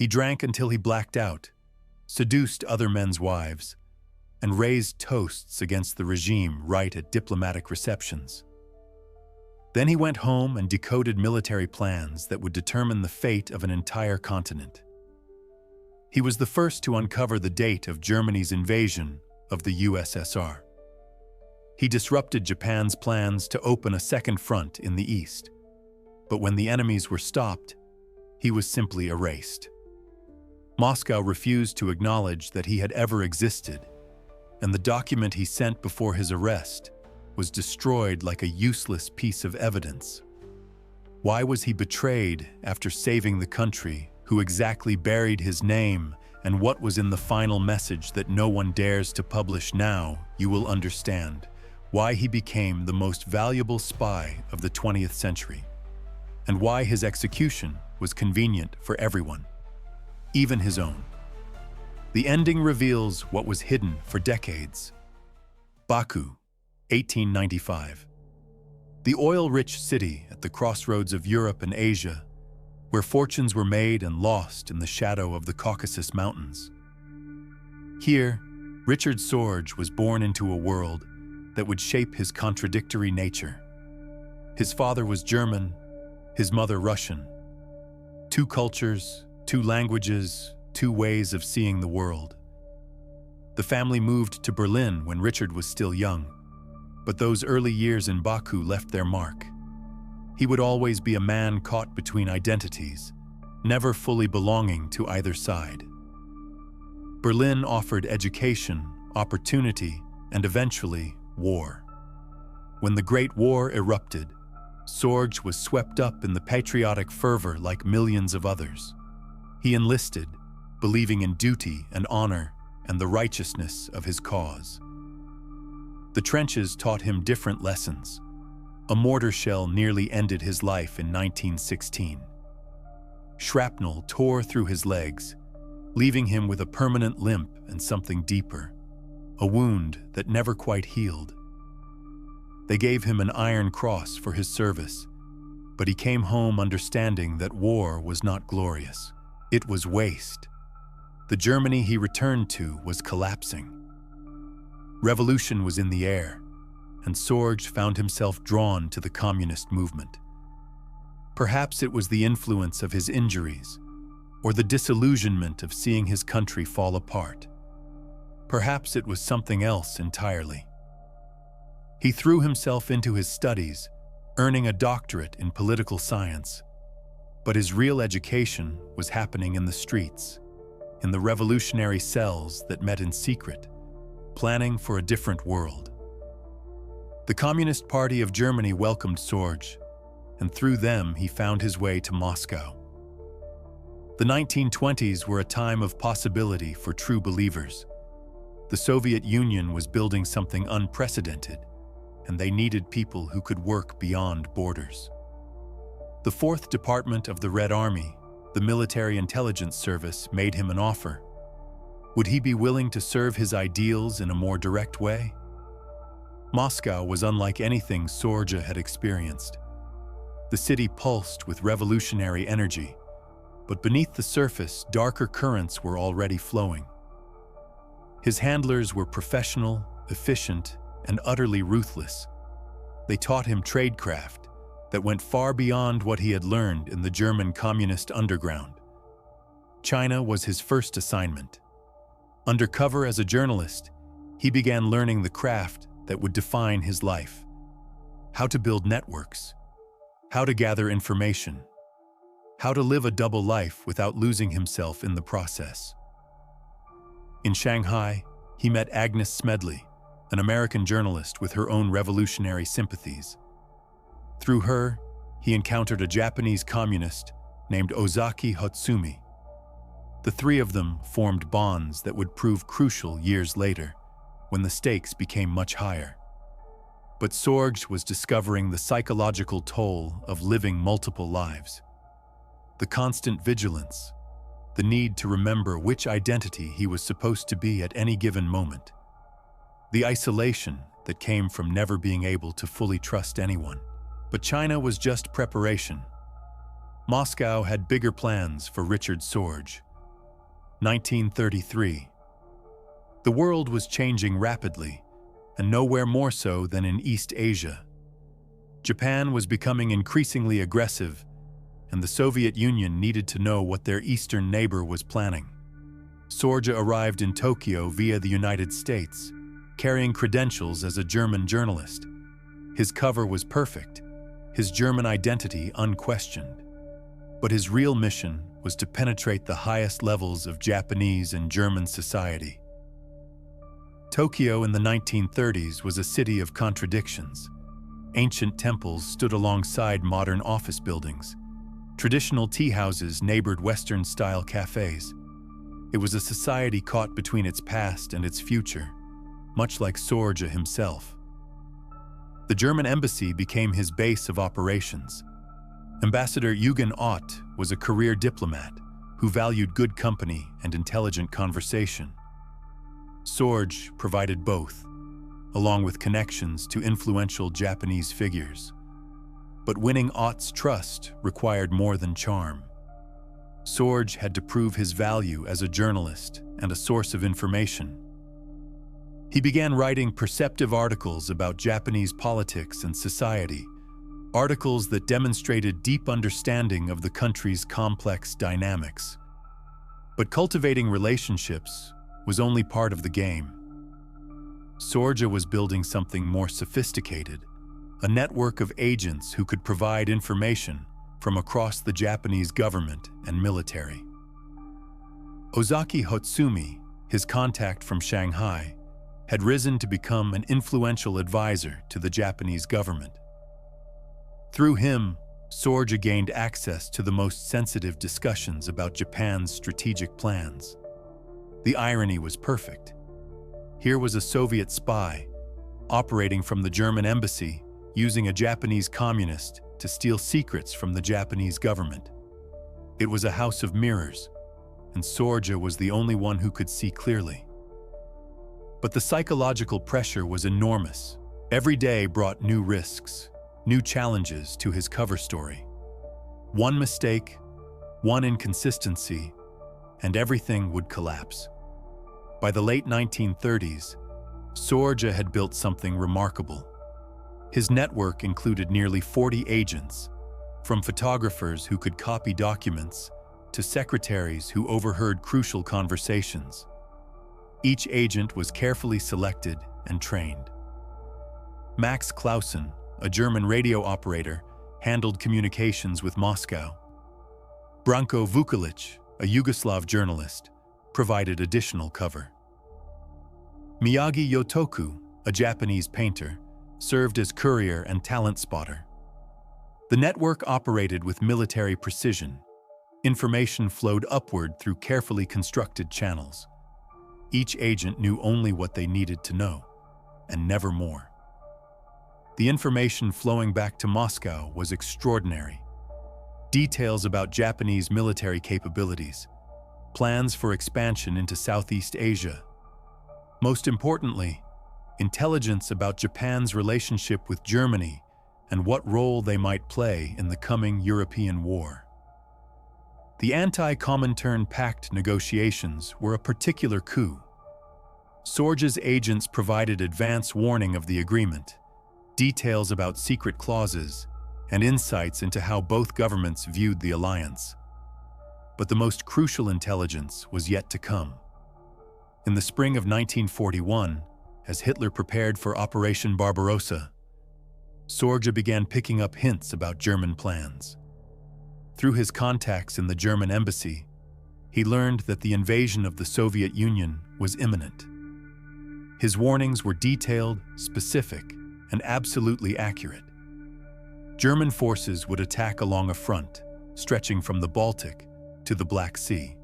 He drank until he blacked out, seduced other men's wives, and raised toasts against the regime right at diplomatic receptions. Then he went home and decoded military plans that would determine the fate of an entire continent. He was the first to uncover the date of Germany's invasion of the USSR. He disrupted Japan's plans to open a second front in the east. But when the enemies were stopped, he was simply erased. Moscow refused to acknowledge that he had ever existed, and the document he sent before his arrest was destroyed like a useless piece of evidence. Why was he betrayed after saving the country? Who exactly buried his name, and what was in the final message that no one dares to publish? Now you will understand why he became the most valuable spy of the 20th century, and why his execution was convenient for everyone, even his own. The ending reveals what was hidden for decades. Baku, 1895. The oil-rich city at the crossroads of Europe and Asia, where fortunes were made and lost in the shadow of the Caucasus Mountains. Here, Richard Sorge was born into a world that would shape his contradictory nature. His father was German, his mother Russian. Two cultures, two languages, two ways of seeing the world. The family moved to Berlin when Richard was still young, but those early years in Baku left their mark. He would always be a man caught between identities, never fully belonging to either side. Berlin offered education, opportunity, and eventually, war. When the Great War erupted, Sorge was swept up in the patriotic fervor like millions of others. He enlisted, believing in duty and honor and the righteousness of his cause. The trenches taught him different lessons. A mortar shell nearly ended his life in 1916. Shrapnel tore through his legs, leaving him with a permanent limp and something deeper, a wound that never quite healed. They gave him an Iron Cross for his service, but he came home understanding that war was not glorious. It was waste. The Germany he returned to was collapsing. Revolution was in the air, and Sorge found himself drawn to the communist movement. Perhaps it was the influence of his injuries, or the disillusionment of seeing his country fall apart. Perhaps it was something else entirely. He threw himself into his studies, earning a doctorate in political science. But his real education was happening in the streets, in the revolutionary cells that met in secret, planning for a different world. The Communist Party of Germany welcomed Sorge, and through them he found his way to Moscow. The 1920s were a time of possibility for true believers. The Soviet Union was building something unprecedented, and they needed people who could work beyond borders. The 4th Department of the Red Army, the military intelligence service, made him an offer. Would he be willing to serve his ideals in a more direct way? Moscow was unlike anything Sorge had experienced. The city pulsed with revolutionary energy, but beneath the surface, darker currents were already flowing. His handlers were professional, efficient, and utterly ruthless. They taught him tradecraft that went far beyond what he had learned in the German communist underground. China was his first assignment. Undercover as a journalist, he began learning the craft that would define his life: how to build networks, how to gather information, how to live a double life without losing himself in the process. In Shanghai, he met Agnes Smedley, an American journalist with her own revolutionary sympathies. Through her, he encountered a Japanese communist named Ozaki Hotsumi. The three of them formed bonds that would prove crucial years later, when the stakes became much higher. But Sorge was discovering the psychological toll of living multiple lives. The constant vigilance, the need to remember which identity he was supposed to be at any given moment. The isolation that came from never being able to fully trust anyone. But China was just preparation. Moscow had bigger plans for Richard Sorge. 1933. The world was changing rapidly, and nowhere more so than in East Asia. Japan was becoming increasingly aggressive, and the Soviet Union needed to know what their eastern neighbor was planning. Sorge arrived in Tokyo via the United States, carrying credentials as a German journalist. His cover was perfect, his German identity unquestioned. But his real mission was to penetrate the highest levels of Japanese and German society. Tokyo in the 1930s was a city of contradictions. Ancient temples stood alongside modern office buildings. Traditional tea houses neighbored Western-style cafes. It was a society caught between its past and its future, much like Sorge himself. The German embassy became his base of operations. Ambassador Eugen Ott was a career diplomat who valued good company and intelligent conversation. Sorge provided both, along with connections to influential Japanese figures. But winning Ott's trust required more than charm. Sorge had to prove his value as a journalist and a source of information. He began writing perceptive articles about Japanese politics and society, articles that demonstrated deep understanding of the country's complex dynamics. But cultivating relationships was only part of the game. Sorge was building something more sophisticated, a network of agents who could provide information from across the Japanese government and military. Ozaki Hotsumi, his contact from Shanghai, had risen to become an influential advisor to the Japanese government. Through him, Sorge gained access to the most sensitive discussions about Japan's strategic plans. The irony was perfect. Here was a Soviet spy, operating from the German embassy, using a Japanese communist to steal secrets from the Japanese government. It was a house of mirrors, and Sorge was the only one who could see clearly. But the psychological pressure was enormous. Every day brought new risks, new challenges to his cover story. One mistake, one inconsistency, and everything would collapse. By the late 1930s, Sorge had built something remarkable. His network included nearly 40 agents, from photographers who could copy documents to secretaries who overheard crucial conversations. Each agent was carefully selected and trained. Max Clausen, a German radio operator, handled communications with Moscow. Branko Vukalic, a Yugoslav journalist, provided additional cover. Miyagi Yotoku, a Japanese painter, served as courier and talent spotter. The network operated with military precision. Information flowed upward through carefully constructed channels. Each agent knew only what they needed to know, and never more. The information flowing back to Moscow was extraordinary. Details about Japanese military capabilities, plans for expansion into Southeast Asia. Most importantly, intelligence about Japan's relationship with Germany and what role they might play in the coming European war. The anti-Comintern Pact negotiations were a particular coup. Sorge's agents provided advance warning of the agreement, details about secret clauses, and insights into how both governments viewed the alliance. But the most crucial intelligence was yet to come. In the spring of 1941, as Hitler prepared for Operation Barbarossa, Sorge began picking up hints about German plans. Through his contacts in the German embassy, he learned that the invasion of the Soviet Union was imminent. His warnings were detailed, specific, and absolutely accurate. German forces would attack along a front, stretching from the Baltic to the Black Sea.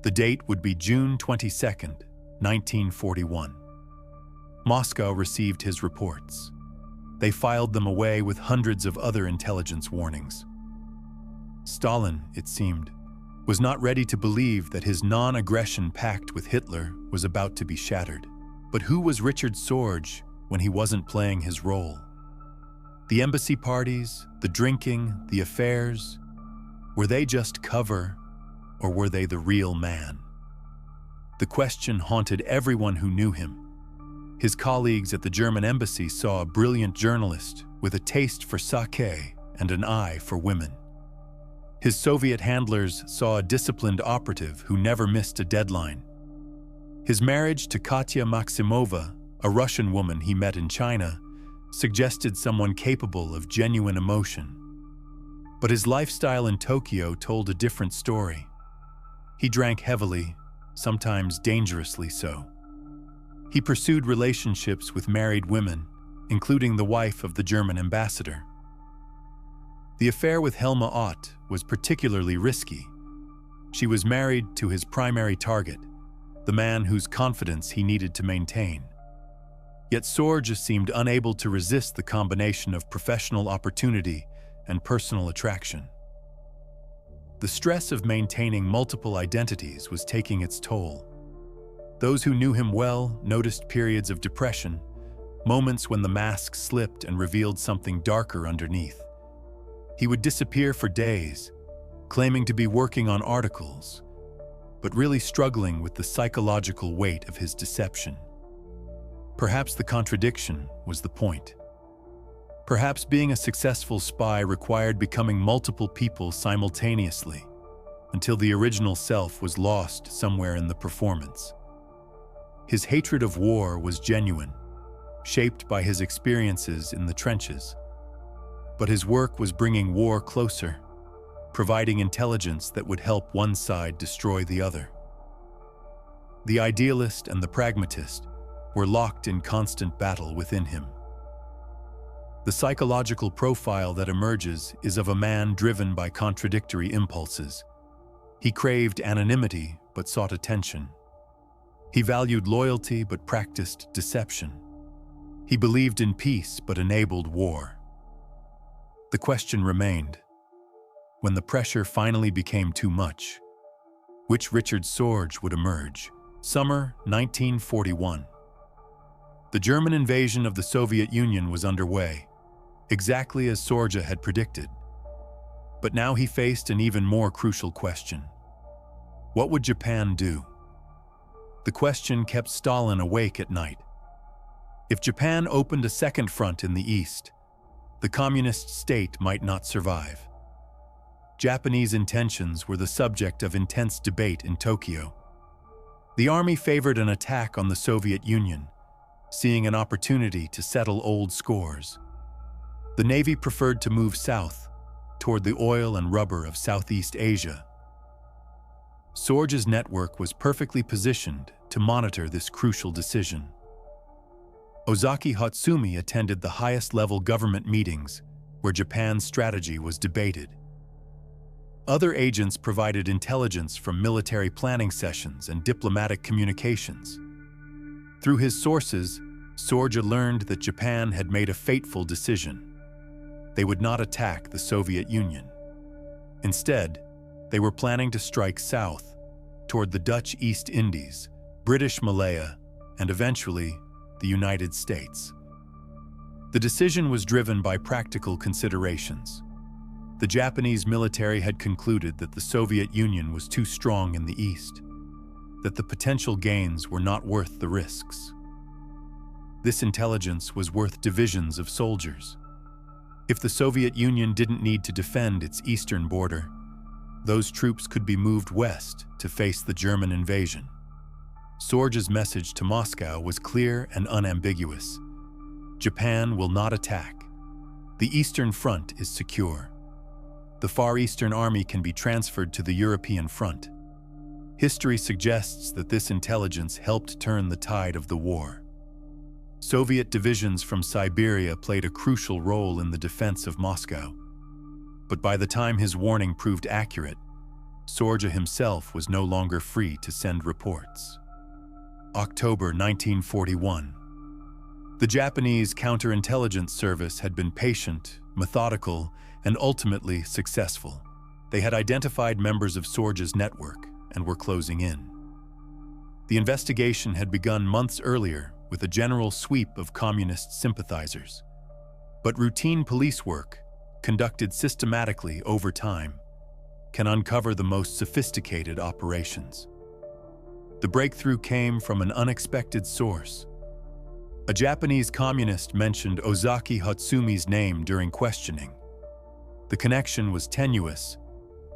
The date would be June 22, 1941. Moscow received his reports. They filed them away with hundreds of other intelligence warnings. Stalin, it seemed, was not ready to believe that his non-aggression pact with Hitler was about to be shattered. But who was Richard Sorge when he wasn't playing his role? The embassy parties, the drinking, the affairs, were they just cover, or were they the real man? The question haunted everyone who knew him. His colleagues at the German embassy saw a brilliant journalist with a taste for sake and an eye for women. His Soviet handlers saw a disciplined operative who never missed a deadline. His marriage to Katya Maximova, a Russian woman he met in China, suggested someone capable of genuine emotion. But his lifestyle in Tokyo told a different story. He drank heavily, sometimes dangerously so. He pursued relationships with married women, including the wife of the German ambassador. The affair with Helma Ott was particularly risky. She was married to his primary target, the man whose confidence he needed to maintain. Yet Sorge seemed unable to resist the combination of professional opportunity and personal attraction. The stress of maintaining multiple identities was taking its toll. Those who knew him well noticed periods of depression, moments when the mask slipped and revealed something darker underneath. He would disappear for days, claiming to be working on articles, but really struggling with the psychological weight of his deception. Perhaps the contradiction was the point. Perhaps being a successful spy required becoming multiple people simultaneously, until the original self was lost somewhere in the performance. His hatred of war was genuine, shaped by his experiences in the trenches. But his work was bringing war closer, providing intelligence that would help one side destroy the other. The idealist and the pragmatist were locked in constant battle within him. The psychological profile that emerges is of a man driven by contradictory impulses. He craved anonymity but sought attention. He valued loyalty but practiced deception. He believed in peace but enabled war. The question remained, when the pressure finally became too much, which Richard Sorge would emerge? Summer 1941. The German invasion of the Soviet Union was underway, exactly as Sorge had predicted. But now he faced an even more crucial question. What would Japan do? The question kept Stalin awake at night. If Japan opened a second front in the east, the communist state might not survive. Japanese intentions were the subject of intense debate in Tokyo. The army favored an attack on the Soviet Union, seeing an opportunity to settle old scores. The Navy preferred to move south, toward the oil and rubber of Southeast Asia. Sorge's network was perfectly positioned to monitor this crucial decision. Ozaki Hatsumi attended the highest-level government meetings where Japan's strategy was debated. Other agents provided intelligence from military planning sessions and diplomatic communications. Through his sources, Sorge learned that Japan had made a fateful decision. They would not attack the Soviet Union. Instead, they were planning to strike south, toward the Dutch East Indies, British Malaya, and eventually, the United States. The decision was driven by practical considerations. The Japanese military had concluded that the Soviet Union was too strong in the east, that the potential gains were not worth the risks. This intelligence was worth divisions of soldiers. If the Soviet Union didn't need to defend its eastern border, those troops could be moved west to face the German invasion. Sorge's message to Moscow was clear and unambiguous. Japan will not attack. The Eastern Front is secure. The Far Eastern Army can be transferred to the European front. History suggests that this intelligence helped turn the tide of the war. Soviet divisions from Siberia played a crucial role in the defense of Moscow. But by the time his warning proved accurate, Sorge himself was no longer free to send reports. October 1941. The Japanese counterintelligence service had been patient, methodical, and ultimately successful. They had identified members of Sorge's network and were closing in. The investigation had begun months earlier with a general sweep of communist sympathizers. But routine police work, conducted systematically over time, can uncover the most sophisticated operations. The breakthrough came from an unexpected source. A Japanese communist mentioned Ozaki Hatsumi's name during questioning. The connection was tenuous,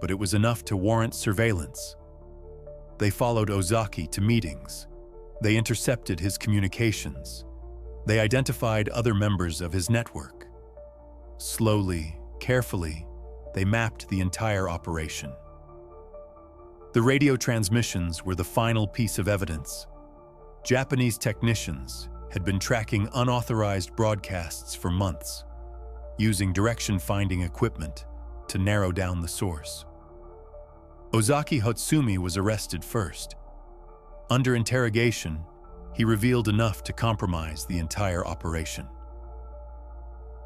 but it was enough to warrant surveillance. They followed Ozaki to meetings. They intercepted his communications. They identified other members of his network. Slowly, carefully, they mapped the entire operation. The radio transmissions were the final piece of evidence. Japanese technicians had been tracking unauthorized broadcasts for months, using direction-finding equipment to narrow down the source. Ozaki Hatsumi was arrested first. Under interrogation, he revealed enough to compromise the entire operation.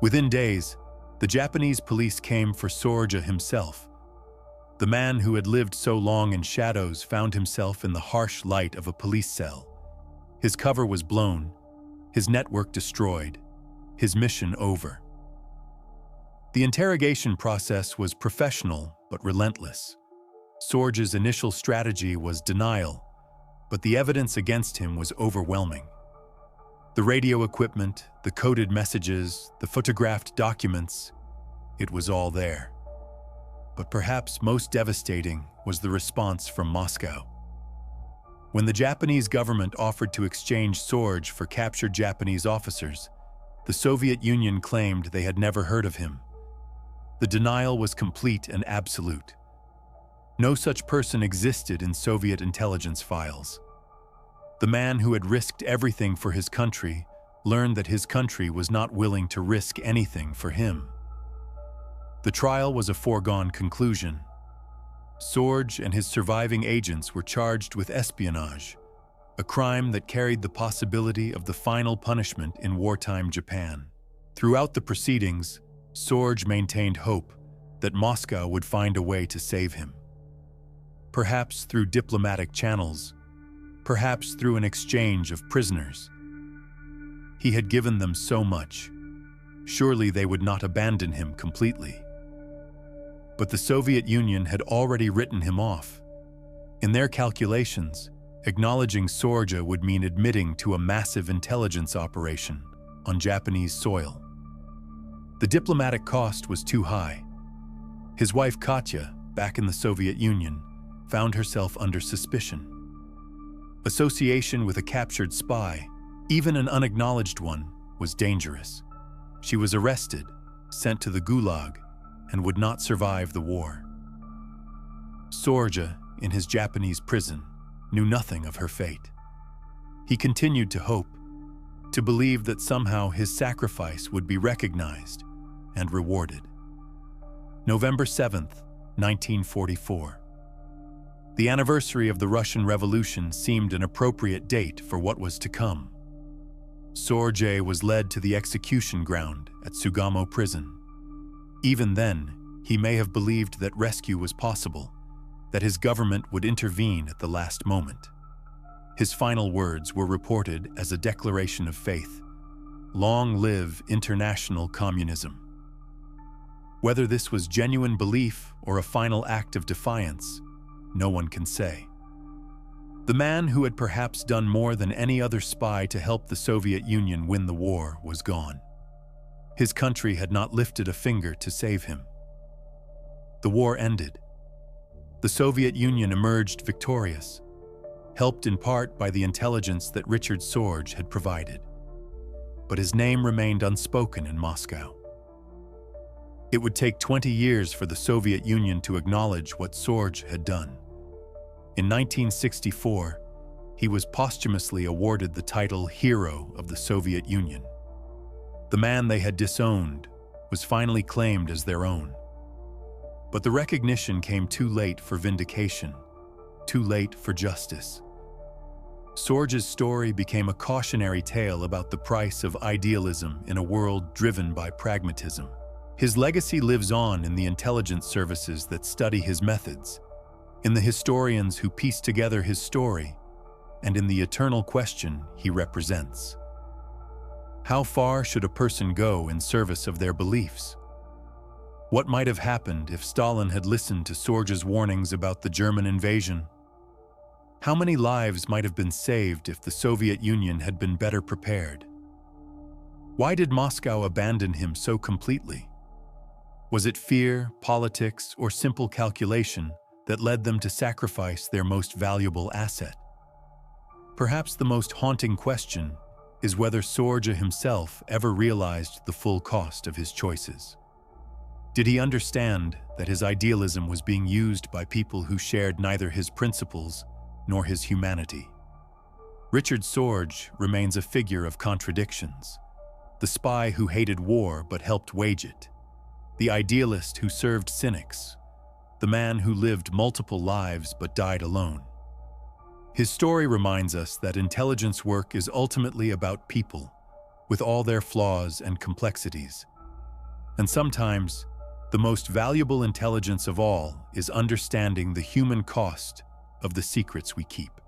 Within days, the Japanese police came for Sorge himself. The man who had lived so long in shadows found himself in the harsh light of a police cell. His cover was blown, his network destroyed, his mission over. The interrogation process was professional but relentless. Sorge's initial strategy was denial, but the evidence against him was overwhelming. The radio equipment, the coded messages, the photographed documents, it was all there. But perhaps most devastating was the response from Moscow. When the Japanese government offered to exchange Sorge for captured Japanese officers, the Soviet Union claimed they had never heard of him. The denial was complete and absolute. No such person existed in Soviet intelligence files. The man who had risked everything for his country learned that his country was not willing to risk anything for him. The trial was a foregone conclusion. Sorge and his surviving agents were charged with espionage, a crime that carried the possibility of the final punishment in wartime Japan. Throughout the proceedings, Sorge maintained hope that Moscow would find a way to save him. Perhaps through diplomatic channels, perhaps through an exchange of prisoners. He had given them so much. Surely they would not abandon him completely. But the Soviet Union had already written him off. In their calculations, acknowledging Sorge would mean admitting to a massive intelligence operation on Japanese soil. The diplomatic cost was too high. His wife Katya, back in the Soviet Union, found herself under suspicion. Association with a captured spy, even an unacknowledged one, was dangerous. She was arrested, sent to the Gulag, and would not survive the war. Sorge, in his Japanese prison, knew nothing of her fate. He continued to hope, to believe that somehow his sacrifice would be recognized and rewarded. November 7th, 1944. The anniversary of the Russian Revolution seemed an appropriate date for what was to come. Sorge was led to the execution ground at Sugamo prison. Even then, he may have believed that rescue was possible, that his government would intervene at the last moment. His final words were reported as a declaration of faith: "Long live international communism." Whether this was genuine belief or a final act of defiance, no one can say. The man who had perhaps done more than any other spy to help the Soviet Union win the war was gone. His country had not lifted a finger to save him. The war ended. The Soviet Union emerged victorious, helped in part by the intelligence that Richard Sorge had provided. But his name remained unspoken in Moscow. It would take 20 years for the Soviet Union to acknowledge what Sorge had done. In 1964, he was posthumously awarded the title Hero of the Soviet Union. The man they had disowned was finally claimed as their own. But the recognition came too late for vindication, too late for justice. Sorge's story became a cautionary tale about the price of idealism in a world driven by pragmatism. His legacy lives on in the intelligence services that study his methods, in the historians who piece together his story, and in the eternal question he represents. How far should a person go in service of their beliefs? What might have happened if Stalin had listened to Sorge's warnings about the German invasion? How many lives might have been saved if the Soviet Union had been better prepared? Why did Moscow abandon him so completely? Was it fear, politics, or simple calculation that led them to sacrifice their most valuable asset? Perhaps the most haunting question is whether Sorge himself ever realized the full cost of his choices. Did he understand that his idealism was being used by people who shared neither his principles nor his humanity? Richard Sorge remains a figure of contradictions. The spy who hated war but helped wage it. The idealist who served cynics. The man who lived multiple lives but died alone. His story reminds us that intelligence work is ultimately about people, with all their flaws and complexities. And sometimes, the most valuable intelligence of all is understanding the human cost of the secrets we keep.